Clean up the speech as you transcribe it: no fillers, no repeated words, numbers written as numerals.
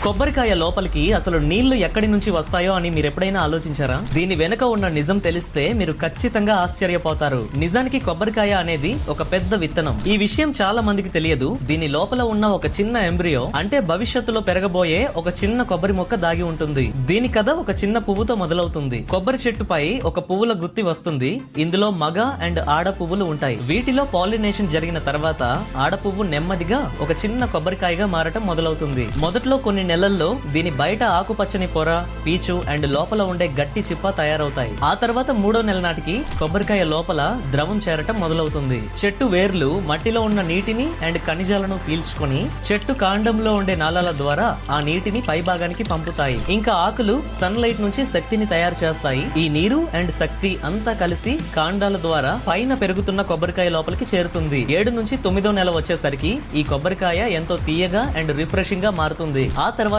కొబ్బరికాయ లోపలికి అసలు నీళ్లు ఎక్కడి నుంచి వస్తాయో అని మీరు ఎప్పుడైనా ఆలోచించారా? దీని వెనుక ఉన్న నిజం తెలిస్తే మీరు ఖచ్చితంగా ఆశ్చర్యపోతారు. నిజానికి కొబ్బరికాయ అనేది ఒక పెద్ద విత్తనం. ఈ విషయం చాలా మందికి తెలియదు. దీని లోపల ఉన్న ఒక చిన్న ఎంబ్రియో అంటే భవిష్యత్తులో పెరగబోయే ఒక చిన్న కొబ్బరి మొక్క దాగి ఉంటుంది. దీని కథ ఒక చిన్న పువ్వుతో మొదలవుతుంది. కొబ్బరి చెట్టుపై ఒక పువ్వుల గుత్తి వస్తుంది. ఇందులో మగ అండ్ ఆడ పువ్వులు ఉంటాయి. వీటిలో పాలినేషన్ జరిగిన తర్వాత ఆడ పువ్వు నెమ్మదిగా ఒక చిన్న కొబ్బరికాయగా మారటం మొదలవుతుంది. మొదట్లో కొన్ని నెలల్లో దీని బయట ఆకుపచ్చని పొర, పీచు అండ్ లోపల ఉండే గట్టి చిప్ప తయారవుతాయి. ఆ తర్వాత 3వ నెల నాటికి కొబ్బరికాయ లోపల ద్రవం చేరటం మొదలవుతుంది. చెట్టు వేర్లు మట్టిలో ఉన్న నీటిని అండ్ ఖనిజాలను పీల్చుకొని చెట్టు కాండంలో ఉండే నాళాల ద్వారా ఆ నీటిని పై భాగానికి పంపుతాయి. ఇంకా ఆకులు సన్ లైట్ నుంచి శక్తిని తయారు చేస్తాయి. ఈ నీరు అండ్ శక్తి అంతా కలిసి కాండాల ద్వారా పైన పెరుగుతున్న కొబ్బరికాయ లోపలికి చేరుతుంది. 7 నుంచి 9వ నెల వచ్చేసరికి ఈ కొబ్బరికాయ ఎంతో తీయగా అండ్ రిఫ్రెషింగ్ గా మారుతుంది. ఆ